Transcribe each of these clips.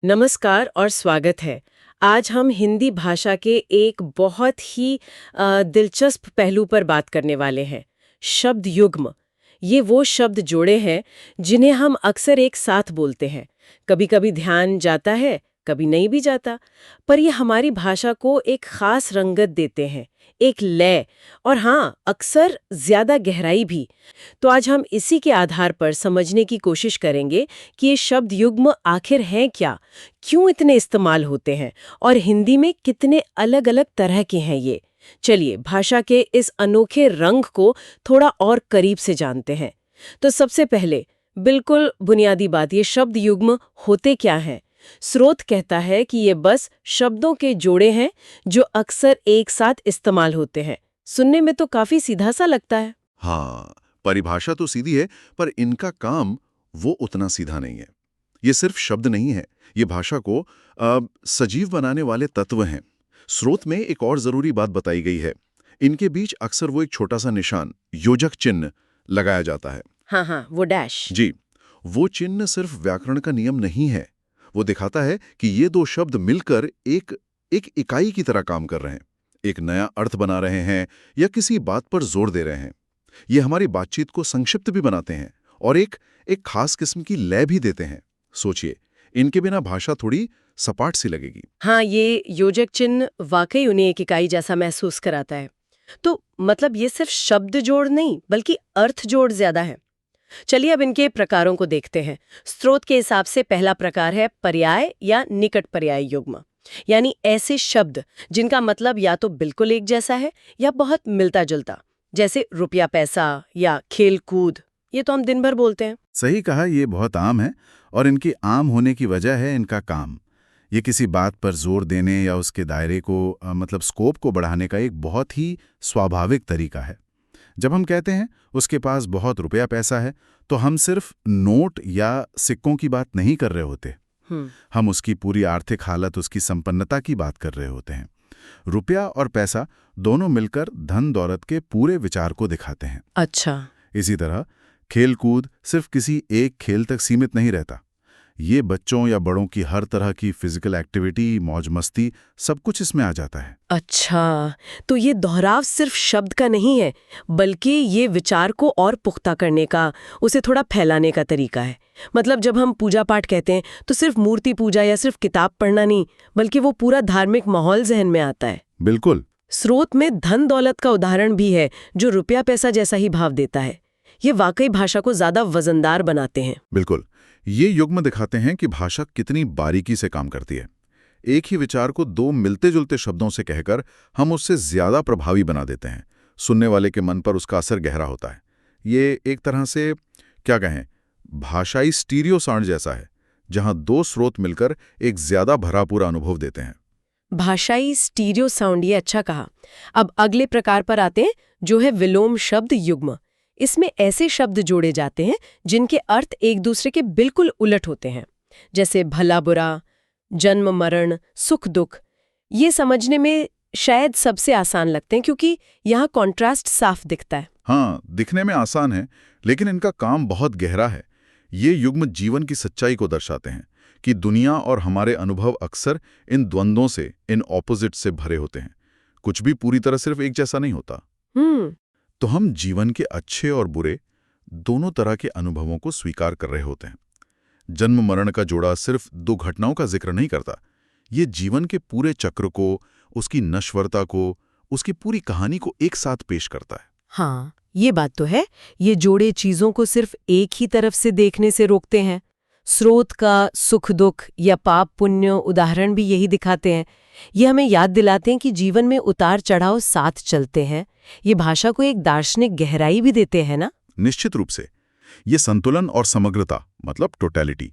नमस्कार और स्वागत है। आज हम हिंदी भाषा के एक बहुत ही दिलचस्प पहलू पर बात करने वाले हैं। शब्द युग्म। ये वो शब्द जोड़े हैं जिन्हें हम अक्सर एक साथ बोलते हैं। कभी-कभी ध्यान जाता है, कभी नहीं भी जाता, पर ये हमारी भाषा को एक खास रंगत देते हैं, एक लय और हाँ, अक्सर ज्यादा गहराई भी। तो आज हम इसी के आधार पर समझने की कोशिश करेंगे कि ये शब्द युग्म आखिर हैं क्या, क्यों इतने इस्तेमाल होते हैं और हिंदी में कितने अलग-अलग तरह के हैं ये। चलिए भाषा के इस अनोखे रंग को थोड़ा और करीब से जानते हैं। तो सबसे पहले बिल्कुल बुनियादी बात, ये शब्द युग्म होते क्या हैं? स्रोत कहता है कि ये बस शब्दों के जोड़े हैं जो अक्सर एक साथ इस्तेमाल होते हैं। सुनने में तो काफी सीधा सा लगता है। हाँ, परिभाषा तो सीधी है, पर इनका काम वो उतना सीधा नहीं है। ये सिर्फ शब्द नहीं है, ये भाषा को सजीव बनाने वाले तत्व हैं। स्रोत में एक और जरूरी बात बताई गई है। इनके बीच अक्सर वो एक छोटा सा निशान, योजक चिन्ह लगाया जाता है। हाँ हाँ, वो डैश। जी, वो चिन्ह सिर्फ व्याकरण का नियम नहीं है। वो दिखाता है कि ये दो शब्द मिलकर एक एक इकाई की तरह काम कर रहे हैं, एक नया अर्थ बना रहे हैं या किसी बात पर जोर दे रहे हैं। ये हमारी बातचीत को संक्षिप्त भी बनाते हैं और एक एक खास किस्म की लय भी देते हैं। सोचिए, इनके बिना भाषा थोड़ी सपाट सी लगेगी। हाँ, ये योजक चिन्ह वाकई उन्हें एक इकाई जैसा महसूस कराता है। तो मतलब ये सिर्फ शब्द जोड़ नहीं बल्कि अर्थ जोड़ ज्यादा है। चलिए अब इनके प्रकारों को देखते हैं। स्रोत के हिसाब से पहला प्रकार है पर्याय या निकट पर्याय युग्म, यानी ऐसे शब्द जिनका मतलब या तो बिल्कुल एक जैसा है या बहुत मिलता जुलता, जैसे रुपया पैसा या खेल कूद। ये तो हम दिन भर बोलते हैं। सही कहा, ये बहुत आम है और इनकी आम होने की वजह है इनका काम। ये किसी बात पर जोर देने या उसके दायरे को मतलब स्कोप को बढ़ाने का एक बहुत ही स्वाभाविक तरीका है। जब हम कहते हैं उसके पास बहुत रुपया पैसा है, तो हम सिर्फ नोट या सिक्कों की बात नहीं कर रहे होते। हम उसकी पूरी आर्थिक हालत, उसकी संपन्नता की बात कर रहे होते हैं। रुपया और पैसा दोनों मिलकर धन दौलत के पूरे विचार को दिखाते हैं। अच्छा। इसी तरह खेल कूद सिर्फ किसी एक खेल तक सीमित नहीं रहता। ये बच्चों या बड़ों की हर तरह की फिजिकल एक्टिविटी, मौज मस्ती, सब कुछ इसमें आ जाता है। अच्छा, तो ये दोहराव सिर्फ शब्द का नहीं है, बल्कि ये विचार को और पुख्ता करने का, उसे थोड़ा फैलाने का तरीका है। मतलब जब हम पूजा पाठ कहते हैं तो सिर्फ मूर्ति पूजा या सिर्फ किताब पढ़ना नहीं, बल्कि वो पूरा धार्मिक माहौल जहन में आता है। बिल्कुल। स्रोत में धन दौलत का उदाहरण भी है जो रुपया पैसा जैसा ही भाव देता है। ये वाकई भाषा को ज्यादा वजनदार बनाते हैं। बिल्कुल, ये युग्म दिखाते हैं कि भाषा कितनी बारीकी से काम करती है। एक ही विचार को दो मिलते जुलते शब्दों से कहकर हम उससे ज्यादा प्रभावी बना देते हैं। सुनने वाले के मन पर उसका असर गहरा होता है। ये एक तरह से क्या कहें, भाषाई स्टीरियो साउंड जैसा है, जहां दो स्रोत मिलकर एक ज्यादा भरा पूरा अनुभव देते हैं। भाषाई स्टीरियो साउंड, ये अच्छा कहा। अब अगले प्रकार पर आते हैं जो है विलोम शब्द युग्म। इसमें ऐसे शब्द जोड़े जाते हैं जिनके अर्थ एक दूसरे के बिल्कुल उलट होते हैं, जैसे भला बुरा, जन्म मरण, सुख दुख। ये समझने में शायद सबसे आसान लगते हैं क्योंकि यहाँ कॉन्ट्रास्ट साफ दिखता है। हाँ, दिखने में आसान है, लेकिन इनका काम बहुत गहरा है। ये युग्म जीवन की सच्चाई को दर्शाते हैं कि दुनिया और हमारे अनुभव अक्सर इन द्वंद्वों से, इन ऑपोजिट से भरे होते हैं। कुछ भी पूरी तरह सिर्फ एक जैसा नहीं होता। तो हम जीवन के अच्छे और बुरे दोनों तरह के अनुभवों को स्वीकार कर रहे होते हैं। जन्म मरण का जोड़ा सिर्फ दो घटनाओं का जिक्र नहीं करता, ये जीवन के पूरे चक्र को, उसकी नश्वरता को, उसकी पूरी कहानी को एक साथ पेश करता है। हाँ, ये बात तो है। ये जोड़े चीजों को सिर्फ एक ही तरफ से देखने से रोकते हैं। स्रोत का सुख दुख या पाप पुण्य उदाहरण भी यही दिखाते हैं। ये हमें याद दिलाते हैं कि जीवन में उतार चढ़ाव साथ चलते हैं। ये भाषा को एक दार्शनिक गहराई भी देते हैं ना। निश्चित रूप से ये संतुलन और समग्रता, मतलब टोटलिटी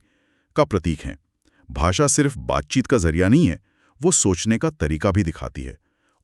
का प्रतीक है। भाषा सिर्फ बातचीत का जरिया नहीं है, वो सोचने का तरीका भी दिखाती है।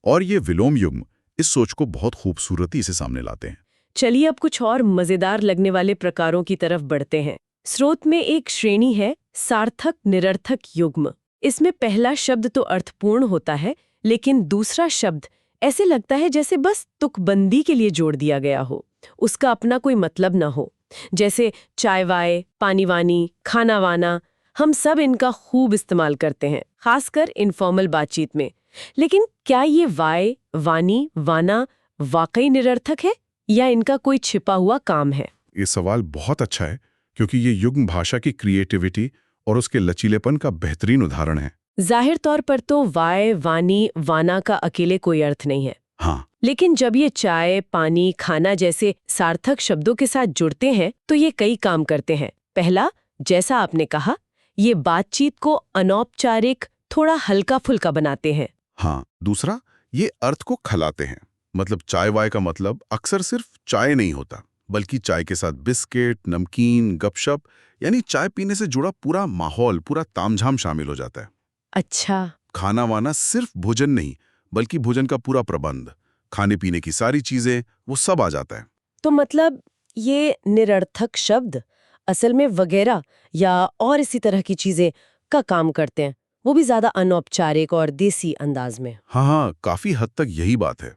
और ये विलोम युग्म इस सोच को बहुत खूबसूरती से सामने लाते हैं। चलिए अब कुछ और मजेदार लगने वाले प्रकारों की तरफ बढ़ते हैं। स्रोत में एक श्रेणी है सार्थक निरर्थक युग्म। इसमें पहला शब्द तो अर्थपूर्ण होता है, लेकिन दूसरा शब्द ऐसे लगता है जैसे बस तुकबंदी के लिए जोड़ दिया गया हो, उसका अपना कोई मतलब न हो। जैसे चाय वाय, पानी वानी, खाना वाना। हम सब इनका खूब इस्तेमाल करते हैं, खासकर इनफॉर्मल बातचीत में। लेकिन क्या ये वाय, वानी, वाना वाकई निरर्थक है या इनका कोई छिपा हुआ काम है? ये सवाल बहुत अच्छा है क्योंकि ये युग्म भाषा की क्रिएटिविटी और उसके लचीलेपन का बेहतरीन उदाहरण है। जाहिर तौर पर तो वाय, वानी, वाना का अकेले कोई अर्थ नहीं है। हाँ, लेकिन जब ये चाय, पानी, खाना जैसे सार्थक शब्दों के साथ जुड़ते हैं तो ये कई काम करते हैं। पहला, जैसा आपने कहा, ये बातचीत को अनौपचारिक, थोड़ा हल्का फुल्का बनाते हैं। हाँ। दूसरा, ये अर्थ को खलाते हैं। मतलब चाय वाय का मतलब अक्सर सिर्फ चाय नहीं होता, बल्कि चाय के साथ बिस्किट, नमकीन, गपशप, यानी चाय पीने से जुड़ा पूरा माहौल, पूरा तामझाम शामिल हो जाता है। अच्छा। खाना वाना सिर्फ भोजन नहीं, बल्कि भोजन का पूरा प्रबंध, खाने पीने की सारी चीजें, वो सब आ जाता है। तो मतलब ये निरर्थक शब्द असल में वगैरह या और इसी तरह की चीजें का काम करते हैं, वो भी ज्यादा अनौपचारिक और देसी अंदाज में। हाँ, काफी हद तक यही बात है।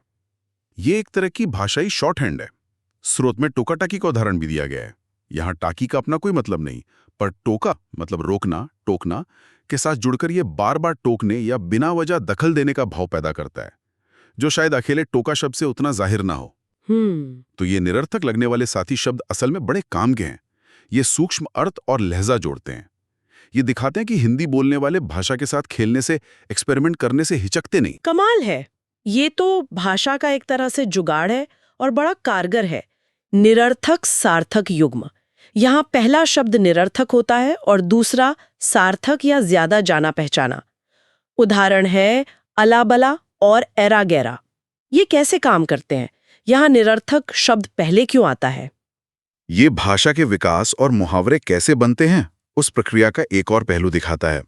ये एक तरह की भाषाई शॉर्ट हैंड है। स्रोत में टोका टाकी का उदाहरण भी दिया गया है। यहाँ टाकी का अपना कोई मतलब नहीं, पर टोका मतलब रोकना, टोकना के साथ जुड़कर ये बार बार टोकने या बिना वजह दखल देने का भाव पैदा करता है, जो शायद अकेले टोका शब्द से उतना जाहिर ना हो। तो ये निरर्थक लगने वाले साथी शब्द असल में बड़े काम के हैं। ये सूक्ष्म अर्थ और लहजा जोड़ते हैं। ये दिखाते हैं कि हिंदी बोलने वाले भाषा के साथ खेलने से, एक्सपेरिमेंट करने से हिचकते नहीं। कमाल है। ये तो भाषा का एक तरह से जुगाड़ है और बड़ा कारगर है। निरर्थक सार्थक युग्म। यहाँ पहला शब्द निरर्थक होता है और दूसरा सार्थक या ज्यादा जाना पहचाना। उदाहरण है अलाबला और एरा गैरा। ये कैसे काम करते हैं? यहाँ निरर्थक शब्द पहले क्यों आता है? ये भाषा के विकास और मुहावरे कैसे बनते हैं, उस प्रक्रिया का एक और पहलू दिखाता है।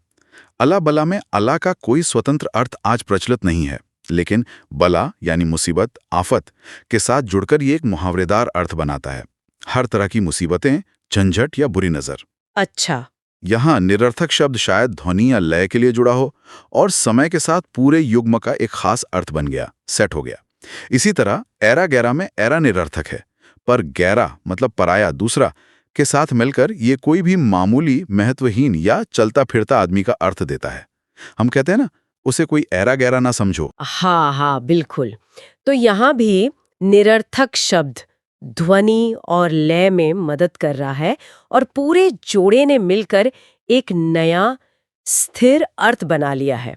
अला बला में अला का कोई स्वतंत्र अर्थ आज प्रचलित नहीं है, लेकिन बला यानी मुसीबत, आफत के साथ जुड़कर ये एक मुहावरेदार अर्थ बनाता है। हर तरह की मुसीबतें, झंझट या बुरी नजर। अच्छा। यहाँ निरर्थक शब्द शायद ध्वनि या लय के लिए जुड़ा हो और समय के साथ पूरे युग्म का एक खास अर्थ बन गया, सेट हो गया। इसी तरह एरा गैरा में एरा निरर्थक है, पर गैरा मतलब पराया, दूसरा के साथ मिलकर ये कोई भी मामूली, महत्वहीन या चलता फिरता आदमी का अर्थ देता है। हम कहते हैं ना, उसे कोई एरा गैरा ना समझो। हाँ हाँ, बिल्कुल। तो यहाँ भी निरर्थक शब्द ध्वनि और लय में मदद कर रहा है और पूरे जोड़े ने मिलकर एक नया स्थिर अर्थ बना लिया है।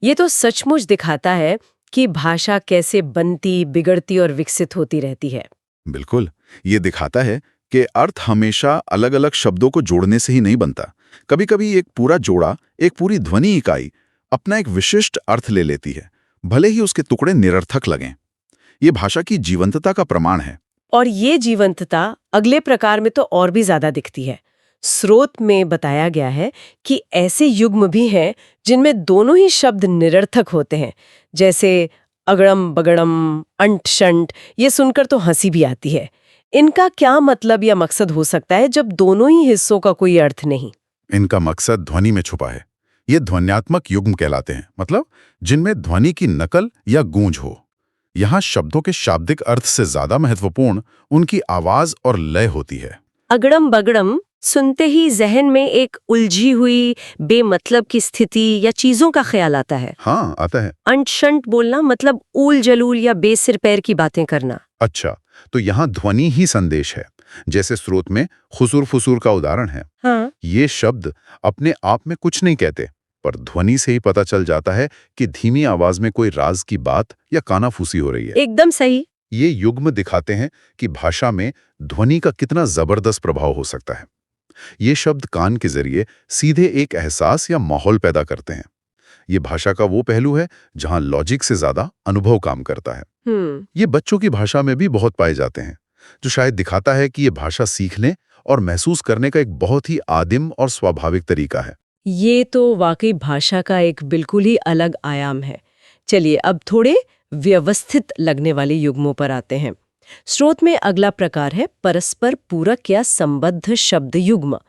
ये तो सचमुच दिखाता है कि भाषा कैसे बनती, बिगड़ती और विकसित होती रहती है। बिल्कुल, ये दिखाता है कि अर्थ हमेशा अलग अलग शब्दों को जोड़ने से ही नहीं बनता। कभी-कभी एक पूरा जोड़ा, एक पूरी ध्वनि इकाई अपना एक विशिष्ट अर्थ ले लेती है, भले ही उसके टुकड़े निरर्थक लगें। ये भाषा की जीवंतता का प्रमाण है। और ये जीवंतता अगले प्रकार में तो और भी ज्यादा दिखती है। स्रोत में बताया गया है कि ऐसे युग्म भी हैं जिनमें दोनों ही शब्द निरर्थक होते हैं, जैसे अगड़म बगड़म, अंट शंट। ये सुनकर तो हंसी भी आती है। इनका क्या मतलब या मकसद हो सकता है जब दोनों ही हिस्सों का कोई अर्थ नहीं? इनका मकसद ध्वनि में छुपा है। ये ध्वन्यात्मक युग्म कहलाते हैं, मतलब जिनमें ध्वनि की नकल या गूंज हो। यहाँ शब्दों के शाब्दिक अर्थ से ज्यादा महत्वपूर्ण उनकी आवाज और लय होती है। अगड़म बगड़म सुनते ही जहन में एक उलझी हुई बेमतलब की स्थिति या चीजों का ख्याल आता है। हाँ, आता है। अंट शंट बोलना मतलब ऊल जलूल या बेसिर पैर की बातें करना। अच्छा, तो यहाँ ध्वनि ही संदेश है। जैसे स्रोत में खुसूर फुसूर का उदाहरण है। हाँ। ये शब्द अपने आप में कुछ नहीं कहते, पर ध्वनि से ही पता चल जाता है कि धीमी आवाज में कोई राज की बात या कानाफूसी हो रही है। एकदम सही। ये युग्म दिखाते हैं कि भाषा में ध्वनि का कितना जबरदस्त प्रभाव हो सकता है। ये शब्द कान के जरिए सीधे एक एहसास या माहौल पैदा करते हैं। ये भाषा का वो पहलू है जहां लॉजिक से ज्यादा अनुभव काम करता है। ये बच्चों की भाषा में भी बहुत पाए जाते हैं, जो शायद दिखाता है कि ये भाषा सीखने और महसूस करने का एक बहुत ही आदिम और स्वाभाविक तरीका है। ये तो वाकई भाषा का एक बिल्कुल ही अलग आयाम है। चलिए अब थोड़े व्यवस्थित लगने वाले युग्मों पर आते हैं। स्रोत में अगला प्रकार है परस्पर पूरक या संबद्ध शब्द युग्म।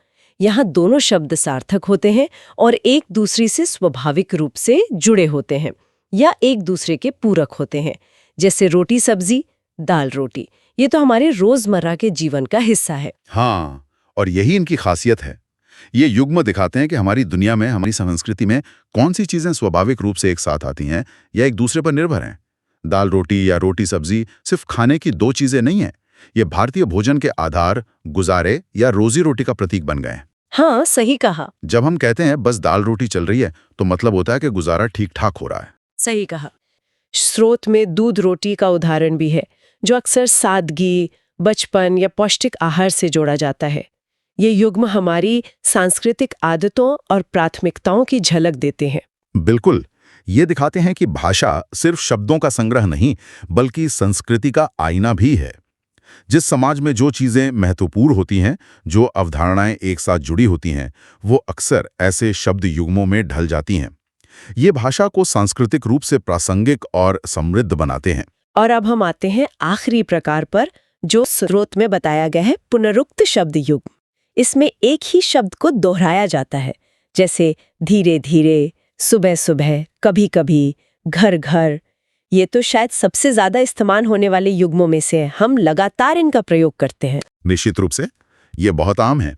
यहाँ दोनों शब्द सार्थक होते हैं और एक दूसरे से स्वाभाविक रूप से जुड़े होते हैं या एक दूसरे के पूरक होते हैं, जैसे रोटी सब्जी, दाल रोटी। ये तो हमारे रोजमर्रा के जीवन का हिस्सा है। हाँ, और यही इनकी खासियत है। ये युग्म दिखाते हैं कि हमारी दुनिया में, हमारी संस्कृति में कौन सी चीजें स्वाभाविक रूप से एक साथ आती हैं या एक दूसरे पर निर्भर हैं। दाल रोटी या रोटी सब्जी सिर्फ खाने की दो चीजें नहीं हैं। ये भारतीय भोजन के आधार, गुजारे या रोजी रोटी का प्रतीक बन गए हैं। हाँ, सही कहा। जब हम कहते हैं बस दाल रोटी चल रही है, तो मतलब होता है कि गुजारा ठीक ठाक हो रहा है। सही कहा। स्रोत में दूध रोटी का उदाहरण भी है, जो अक्सर सादगी, बचपन या पौष्टिक आहार से जोड़ा जाता है। ये युग्म हमारी सांस्कृतिक आदतों और प्राथमिकताओं की झलक देते हैं। बिल्कुल, ये दिखाते हैं कि भाषा सिर्फ शब्दों का संग्रह नहीं, बल्कि संस्कृति का आईना भी है। जिस समाज में जो चीजें महत्वपूर्ण होती हैं, जो अवधारणाएं एक साथ जुड़ी होती हैं, वो अक्सर ऐसे शब्द युग्मों में ढल जाती हैं। ये भाषा को सांस्कृतिक रूप से प्रासंगिक और समृद्ध बनाते हैं। और अब हम आते हैं आखिरी प्रकार पर, जो स्रोत में बताया गया है, पुनरुक्त शब्द युग्म। इसमें एक ही शब्द को दोहराया जाता है, जैसे धीरे धीरे, सुबह सुबह, कभी कभी, घर घर। ये तो शायद सबसे ज्यादा इस्तेमाल होने वाले युग्मों में से है। हम लगातार इनका प्रयोग करते हैं। निश्चित रूप से ये बहुत आम है,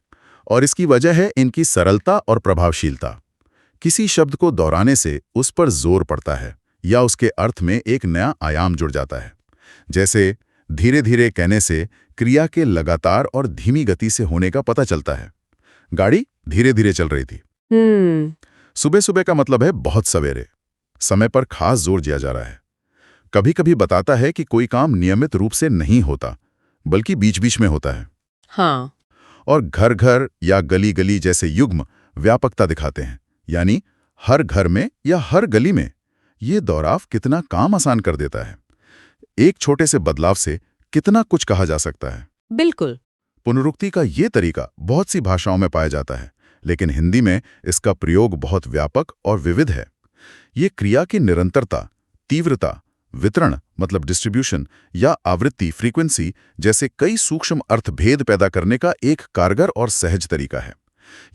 और इसकी वजह है इनकी सरलता और प्रभावशीलता। किसी शब्द को दोहराने से उस पर जोर पड़ता है या उसके अर्थ में एक नया आयाम जुड़ जाता है। जैसे धीरे धीरे कहने से क्रिया के लगातार और धीमी गति से होने का पता चलता है। गाड़ी धीरे धीरे चल रही थी। सुबह सुबह का मतलब है बहुत सवेरे, समय पर खास जोर दिया जा रहा है। कभी कभी बताता है कि कोई काम नियमित रूप से नहीं होता, बल्कि बीच बीच में होता है। हाँ। और घर घर या गली गली जैसे युग्म व्यापकता दिखाते हैं, यानी हर घर में या हर गली में। ये दोहराव कितना काम आसान कर देता है। एक छोटे से बदलाव से कितना कुछ कहा जा सकता है। बिल्कुल। पुनरुक्ति का ये तरीका बहुत सी भाषाओं में पाया जाता है, लेकिन हिंदी में इसका प्रयोग बहुत व्यापक और विविध है। ये क्रिया की निरंतरता, तीव्रता, वितरण मतलब डिस्ट्रीब्यूशन या आवृत्ति फ्रीक्वेंसी जैसे कई सूक्ष्म अर्थभेद पैदा करने का एक कारगर और सहज तरीका है।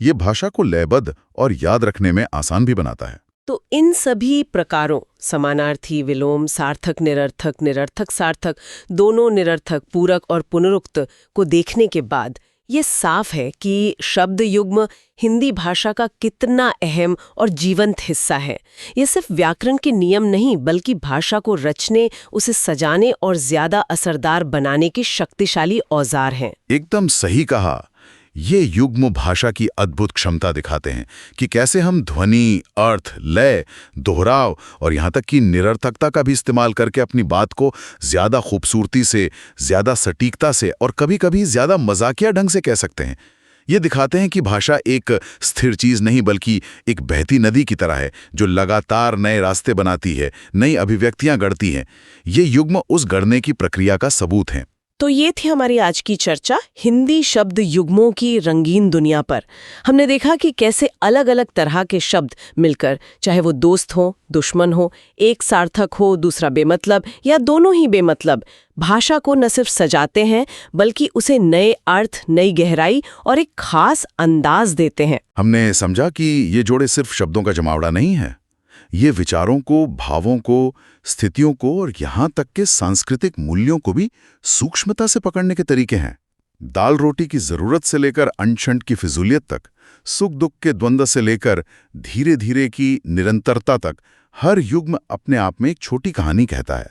ये भाषा को लयबद्ध और याद रखने में आसान भी बनाता है। तो इन सभी प्रकारों, समानार्थी, विलोम, सार्थक, निरर्थक, निरर्थक, सार्थक, दोनों निरर्थक, पूरक और पुनरुक्त को देखने के बाद ये साफ है कि शब्द युग्म हिंदी भाषा का कितना अहम और जीवंत हिस्सा है। ये सिर्फ व्याकरण के नियम नहीं, बल्कि भाषा को रचने, उसे सजाने और ज्यादा असरदार बनाने के शक्तिशाली औजार हैं। एकदम सही कहा। ये युग्म भाषा की अद्भुत क्षमता दिखाते हैं कि कैसे हम ध्वनि, अर्थ, लय, दोहराव और यहाँ तक कि निरर्थकता का भी इस्तेमाल करके अपनी बात को ज्यादा खूबसूरती से, ज्यादा सटीकता से और कभी-कभी ज्यादा मजाकिया ढंग से कह सकते हैं। ये दिखाते हैं कि भाषा एक स्थिर चीज नहीं, बल्कि एक बहती नदी की तरह है, जो लगातार नए रास्ते बनाती है, नई अभिव्यक्तियां गढ़ती है। ये युग्म उस गढ़ने की प्रक्रिया का सबूत हैं। तो ये थी हमारी आज की चर्चा हिंदी शब्द युग्मों की रंगीन दुनिया पर। हमने देखा कि कैसे अलग अलग तरह के शब्द मिलकर, चाहे वो दोस्त हो, दुश्मन हो, एक सार्थक हो, दूसरा बेमतलब या दोनों ही बेमतलब, भाषा को न सिर्फ सजाते हैं, बल्कि उसे नए अर्थ, नई गहराई और एक खास अंदाज देते हैं। हमने समझा कि ये जोड़े सिर्फ शब्दों का जमावड़ा नहीं है। ये विचारों को, भावों को, स्थितियों को और यहाँ तक के सांस्कृतिक मूल्यों को भी सूक्ष्मता से पकड़ने के तरीके हैं। दाल रोटी की जरूरत से लेकर अनशंट की फिजूलियत तक, सुख दुख के द्वंद्व से लेकर धीरे धीरे की निरंतरता तक, हर युग्म अपने आप में एक छोटी कहानी कहता है।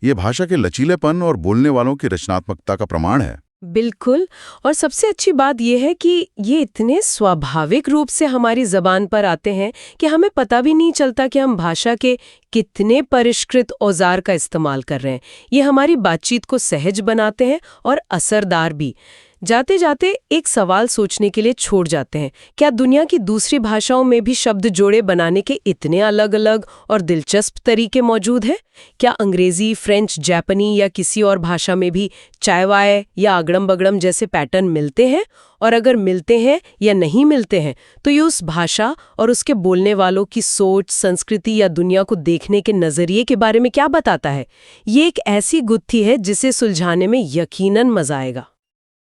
ये भाषा के लचीलेपन और बोलने वालों की रचनात्मकता का प्रमाण है। बिल्कुल। और सबसे अच्छी बात यह है कि ये इतने स्वाभाविक रूप से हमारी जबान पर आते हैं कि हमें पता भी नहीं चलता कि हम भाषा के कितने परिष्कृत औजार का इस्तेमाल कर रहे हैं। ये हमारी बातचीत को सहज बनाते हैं और असरदार भी। जाते जाते एक सवाल सोचने के लिए छोड़ जाते हैं, क्या दुनिया की दूसरी भाषाओं में भी शब्द जोड़े बनाने के इतने अलग अलग और दिलचस्प तरीके मौजूद हैं? क्या अंग्रेजी, फ्रेंच, जापानी या किसी और भाषा में भी चाय वाय या अगड़म बगड़म जैसे पैटर्न मिलते हैं? और अगर मिलते हैं या नहीं मिलते हैं, तो ये उस भाषा और उसके बोलने वालों की सोच, संस्कृति या दुनिया को देखने के नजरिए के बारे में क्या बताता है? ये एक ऐसी गुत्थी है जिसे सुलझाने में यकीनन मजा आएगा।